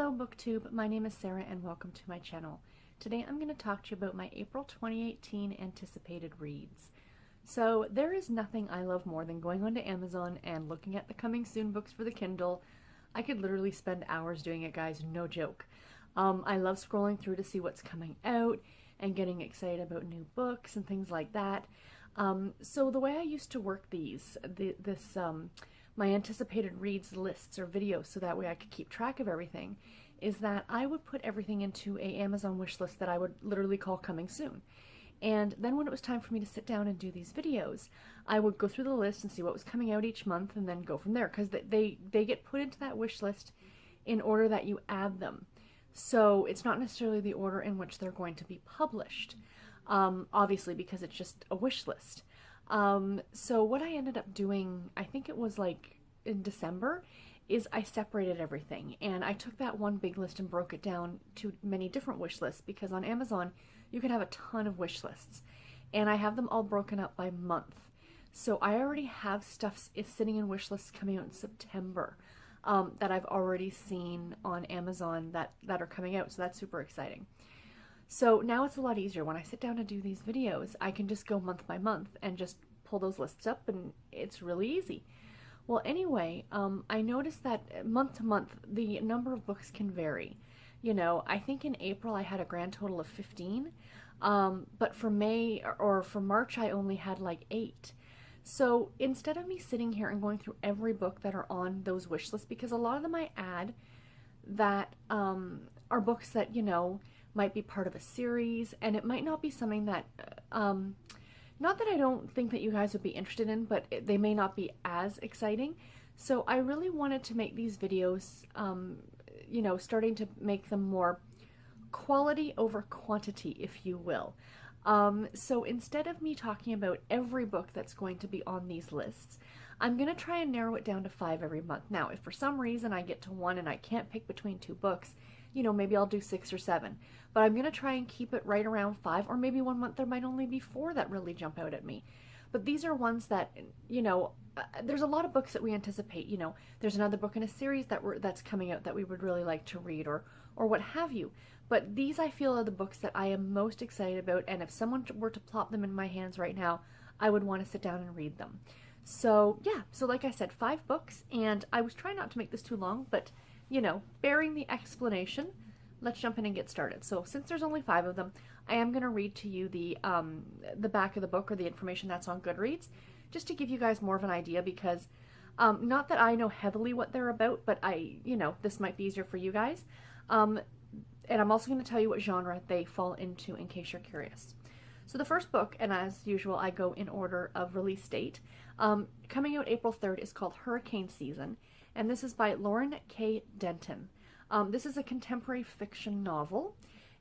Hello BookTube, my name is Sarah and welcome to my channel. Today I'm going to talk to you about my April 2018 anticipated reads. So there is nothing I love more than going onto Amazon and looking at the coming soon books for the Kindle. I could literally spend hours doing it, guys, no joke. I love scrolling through to see what's coming out and getting excited about new books and things like that. So the way I used to work my anticipated reads lists or videos so that way I could keep track of everything is that I would put everything into a Amazon wish list that I would literally call coming soon. And then when it was time for me to sit down and do these videos, I would go through the list and see what was coming out each month and then go from there, because they get put into that wish list in order that you add them. So it's not necessarily the order in which they're going to be published, obviously, because it's just a wish list. So what I ended up doing, I think it was like in December, is I separated everything and I took that one big list and broke it down to many different wish lists, because on Amazon you can have a ton of wish lists and I have them all broken up by month. So I already have stuff sitting in wish lists coming out in September that I've already seen on Amazon that are coming out, so that's super exciting. So now it's a lot easier. When I sit down to do these videos, I can just go month by month and just pull those lists up, and it's really easy. Well, anyway, I noticed that month to month, the number of books can vary. You know, I think in April I had a grand total of 15, but for May or for March I only had like 8. So instead of me sitting here and going through every book that are on those wish lists, because a lot of them I add that are books that, you know, might be part of a series, and it might not be something that, not that I don't think that you guys would be interested in, but they may not be as exciting. So I really wanted to make these videos, you know, starting to make them more quality over quantity, if you will. So instead of me talking about every book that's going to be on these lists, I'm going to try and narrow it down to 5 every month. Now, if for some reason I get to 1 and I can't pick between 2 books, you know, maybe I'll do 6 or 7. But I'm going to try and keep it right around 5, or maybe one month there might only be 4 that really jump out at me. But these are ones that, you know, there's a lot of books that we anticipate. You know, there's another book in a series that's coming out that we would really like to read, or what have you. But these, I feel, are the books that I am most excited about, and if someone were to plop them in my hands right now, I would want to sit down and read them. So yeah, so like I said, 5 books, and I was trying not to make this too long, but you know, bearing the explanation, let's jump in and get started. So since there's only 5 of them, I am going to read to you the back of the book, or the information that's on Goodreads, just to give you guys more of an idea, because not that I know heavily what they're about, but you know, this might be easier for you guys. And I'm also going to tell you what genre they fall into in case you're curious. So the first book, and as usual I go in order of release date, coming out April 3rd, is called Hurricane Season, and this is by Lauren K. Denton. This is a contemporary fiction novel,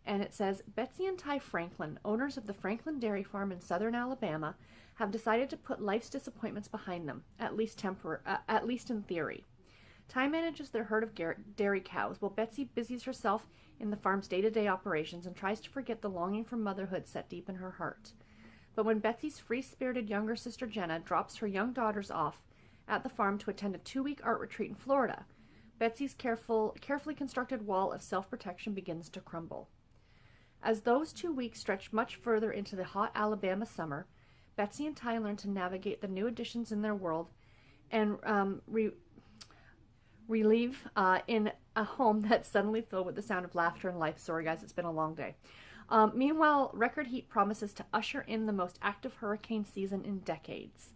and it says, Betsy and Ty Franklin, owners of the Franklin Dairy Farm in southern Alabama, have decided to put life's disappointments behind them, at least in theory. Ty manages their herd of dairy cows, while Betsy busies herself in the farm's day-to-day operations and tries to forget the longing for motherhood set deep in her heart. But when Betsy's free-spirited younger sister Jenna drops her young daughters off at the farm to attend a 2-week art retreat in Florida, Betsy's carefully constructed wall of self-protection begins to crumble. As those 2 weeks stretch much further into the hot Alabama summer, Betsy and Ty learn to navigate the new additions in their world and relieve in a home that's suddenly filled with the sound of laughter and life. Sorry guys, it's been a long day. Meanwhile, record heat promises to usher in the most active hurricane season in decades.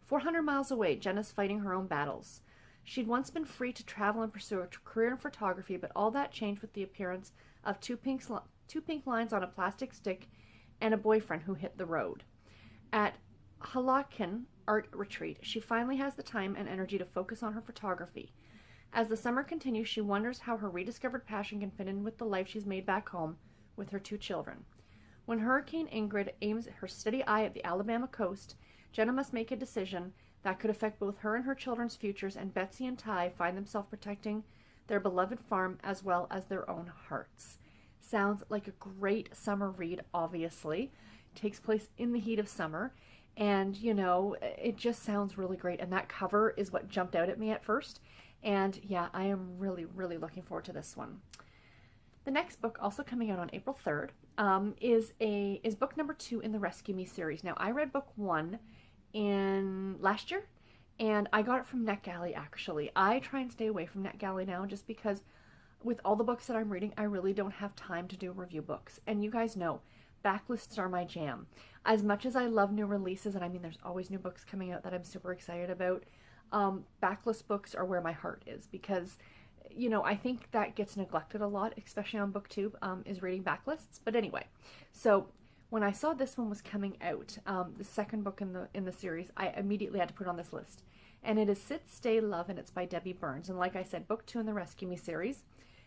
400 miles away, Jenna's fighting her own battles. She'd once been free to travel and pursue a career in photography, but all that changed with the appearance of two pink lines on a plastic stick and a boyfriend who hit the road. At Halakan Art Retreat, she finally has the time and energy to focus on her photography. As the summer continues, she wonders how her rediscovered passion can fit in with the life she's made back home with her 2 children. When Hurricane Ingrid aims her steady eye at the Alabama coast, Jenna must make a decision that could affect both her and her children's futures, and Betsy and Ty find themselves protecting their beloved farm as well as their own hearts. Sounds like a great summer read, obviously. It takes place in the heat of summer, and, you know, it just sounds really great, and that cover is what jumped out at me at first. And yeah, I am really, really looking forward to this one. The next book, also coming out on April 3rd, is book number 2 in the Rescue Me series. Now, I read book 1 in last year, and I got it from NetGalley, actually. I try and stay away from NetGalley now just because with all the books that I'm reading, I really don't have time to do review books. And you guys know, backlists are my jam. As much as I love new releases, and I mean there's always new books coming out that I'm super excited about, backlist books are where my heart is because, you know, I think that gets neglected a lot, especially on BookTube, is reading backlists. But anyway, so when I saw this one was coming out, the second book in the series, I immediately had to put it on this list. And it is SitStay Love, and it's by Debbie Burns. And like I said, book 2 in the Rescue Me series.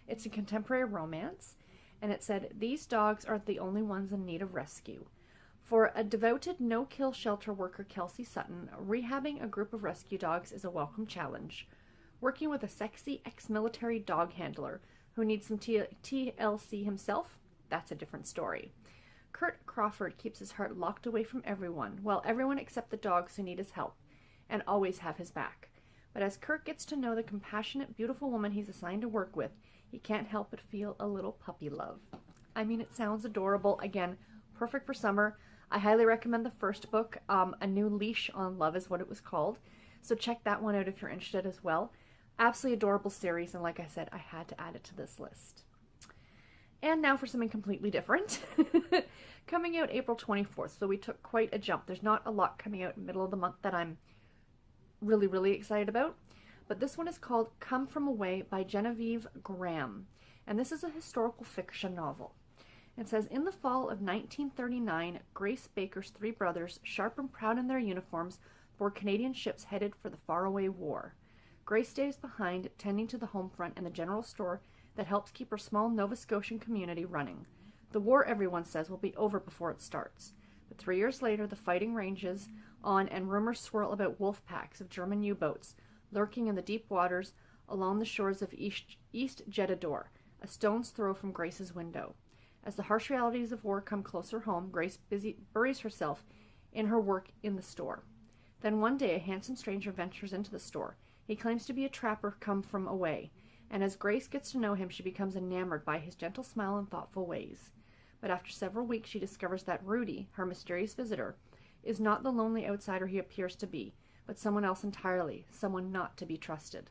It's a contemporary romance, and it said, these dogs aren't the only ones in need of rescue. For a devoted no-kill shelter worker, Kelsey Sutton, rehabbing a group of rescue dogs is a welcome challenge. Working with a sexy ex-military dog handler who needs some TLC himself, that's a different story. Kurt Crawford keeps his heart locked away from everyone, well, everyone except the dogs who need his help, and always have his back. But as Kurt gets to know the compassionate, beautiful woman he's assigned to work with, he can't help but feel a little puppy love. I mean, it sounds adorable. Again, perfect for summer. I highly recommend the first book. A New Leash on Love is what it was called. So check that one out if you're interested as well. Absolutely adorable series, and like I said, I had to add it to this list. And now for something completely different. Coming out April 24th, so we took quite a jump. There's not a lot coming out in the middle of the month that I'm really, really excited about. But this one is called Come From Away by Genevieve Graham. And this is a historical fiction novel. It says, in the fall of 1939, Grace Baker's 3 brothers, sharp and proud in their uniforms, board Canadian ships headed for the faraway war. Grace stays behind, tending to the home front and the general store that helps keep her small Nova Scotian community running. The war, everyone says, will be over before it starts. But 3 years later, the fighting ranges on and rumors swirl about wolf packs of German U-boats lurking in the deep waters along the shores of East Jedidor, a stone's throw from Grace's window. As the harsh realities of war come closer home, Grace buries herself in her work in the store. Then one day a handsome stranger ventures into the store. He claims to be a trapper come from away, and as Grace gets to know him, she becomes enamored by his gentle smile and thoughtful ways. But after several weeks, she discovers that Rudy, her mysterious visitor, is not the lonely outsider he appears to be, but someone else entirely, someone not to be trusted.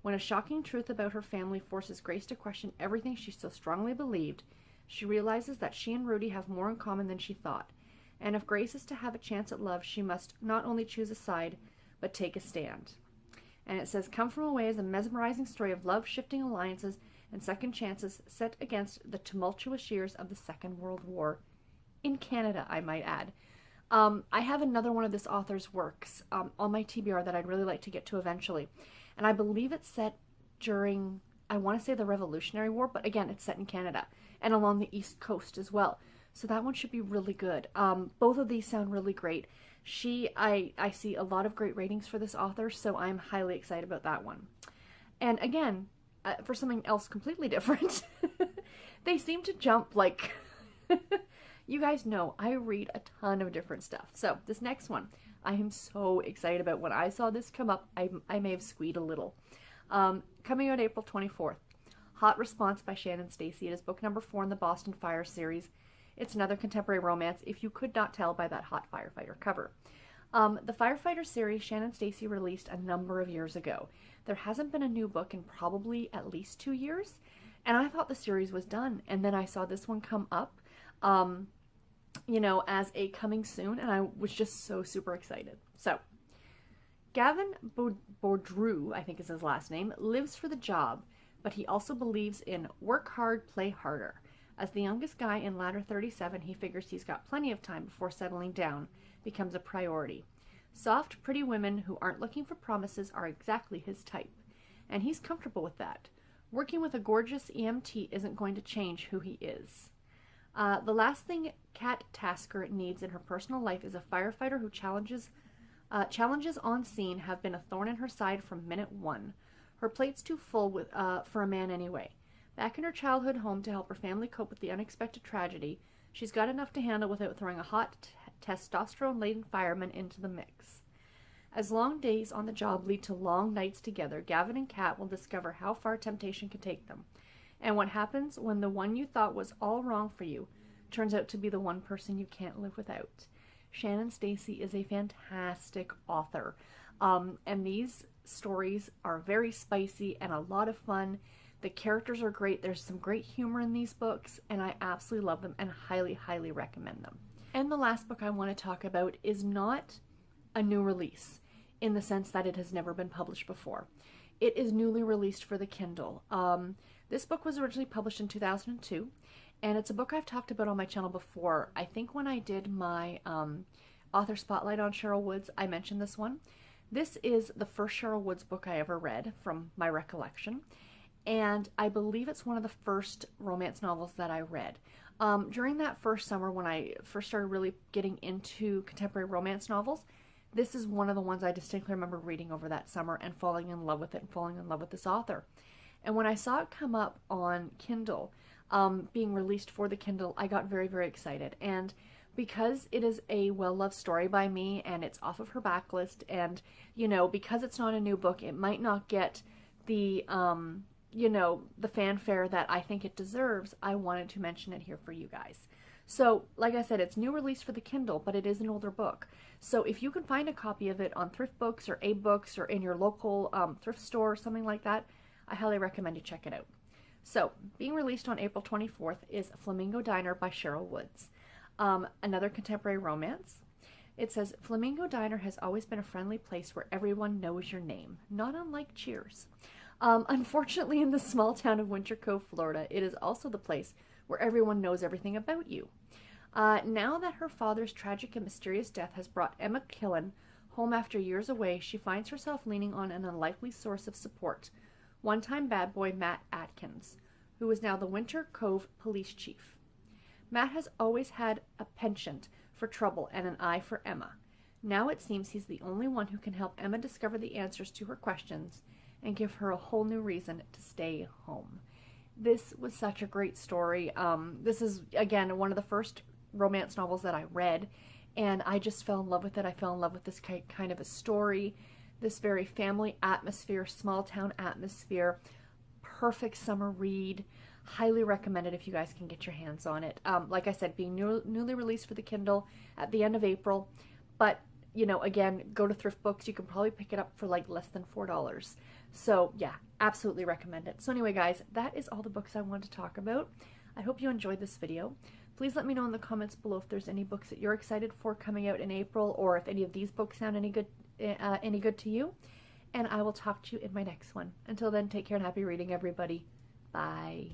When a shocking truth about her family forces Grace to question everything she so strongly believed, she realizes that she and Rudy have more in common than she thought, and if Grace is to have a chance at love, she must not only choose a side, but take a stand. And it says, Come From Away is a mesmerizing story of love-shifting alliances and second chances set against the tumultuous years of the Second World War. In Canada, I might add. I have another one of this author's works on my TBR that I'd really like to get to eventually. And I believe it's set during, I want to say the Revolutionary War, but again, it's set in Canada and along the East Coast as well. So that one should be really good. Both of these sound really great. I see a lot of great ratings for this author, so I'm highly excited about that one. And again, for something else completely different, they seem to jump like... You guys know I read a ton of different stuff. So this next one, I am so excited about. When I saw this come up, I may have squeaked a little. Coming out April 24th, Hot Response by Shannon and Stacey. It is book number 4 in the Boston Fire series. It's another contemporary romance, if you could not tell by that hot firefighter cover. The Firefighter series Shannon and Stacey released a number of years ago. There hasn't been a new book in probably at least 2 years, and I thought the series was done. And then I saw this one come up, you know, as a coming soon, and I was just so super excited. So, Gavin Bourdreau, I think is his last name, lives for the job, but he also believes in work hard, play harder. As the youngest guy in ladder 37, he figures he's got plenty of time before settling down becomes a priority. Soft, pretty women who aren't looking for promises are exactly his type, and he's comfortable with that. Working with a gorgeous EMT isn't going to change who he is. The last thing Kat Tasker needs in her personal life is a firefighter who challenges on scene have been a thorn in her side from minute one. Her plate's too full for a man anyway. Back in her childhood home to help her family cope with the unexpected tragedy, she's got enough to handle without throwing a hot, testosterone-laden fireman into the mix. As long days on the job lead to long nights together, Gavin and Kat will discover how far temptation can take them, and what happens when the one you thought was all wrong for you turns out to be the one person you can't live without. Shannon Stacey is a fantastic author, and these stories are very spicy and a lot of fun. The characters are great. There's some great humor in these books, and I absolutely love them and highly, highly recommend them. And the last book I want to talk about is not a new release in the sense that it has never been published before. It is newly released for the Kindle. This book was originally published in 2002, and it's a book I've talked about on my channel before. I think when I did my author spotlight on Sherryl Woods, I mentioned this one. This is the first Sherryl Woods book I ever read from my recollection, and I believe it's one of the first romance novels that I read. During that first summer when I first started really getting into contemporary romance novels, this is one of the ones I distinctly remember reading over that summer and falling in love with it and falling in love with this author. And when I saw it come up on Kindle, being released for the Kindle, I got very, very excited. And because it is a well-loved story by me and it's off of her backlist, and, you know, because it's not a new book, it might not get the, you know, the fanfare that I think it deserves, I wanted to mention it here for you guys. So, like I said, it's new release for the Kindle, but it is an older book. So if you can find a copy of it on Thrift Books or Abe Books or in your local thrift store or something like that, I highly recommend you check it out. So, being released on April 24th is Flamingo Diner by Sherryl Woods. Another contemporary romance. It says, Flamingo Diner has always been a friendly place where everyone knows your name, not unlike Cheers. Unfortunately, in the small town of Winter Cove, Florida, it is also the place where everyone knows everything about you. Now that her father's tragic and mysterious death has brought Emma Killen home after years away, she finds herself leaning on an unlikely source of support, one-time bad boy Matt Atkins, who is now the Winter Cove police chief. Matt has always had a penchant for trouble and an eye for Emma. Now it seems he's the only one who can help Emma discover the answers to her questions and give her a whole new reason to stay home. This was such a great story. This is, again, one of the first romance novels that I read, and I just fell in love with it. I fell in love with this kind of a story, this very family atmosphere, small town atmosphere, perfect summer read. Highly recommend it if you guys can get your hands on it. Like I said, being newly released for the Kindle at the end of April, but, you know, again, go to Thrift Books. You can probably pick it up for like less than $4. So yeah, absolutely recommend it. So anyway, guys, that is all the books I wanted to talk about. I hope you enjoyed this video. Please let me know in the comments below if there's any books that you're excited for coming out in April, or if any of these books sound any good to you. And I will talk to you in my next one. Until then, take care and happy reading, everybody. Bye.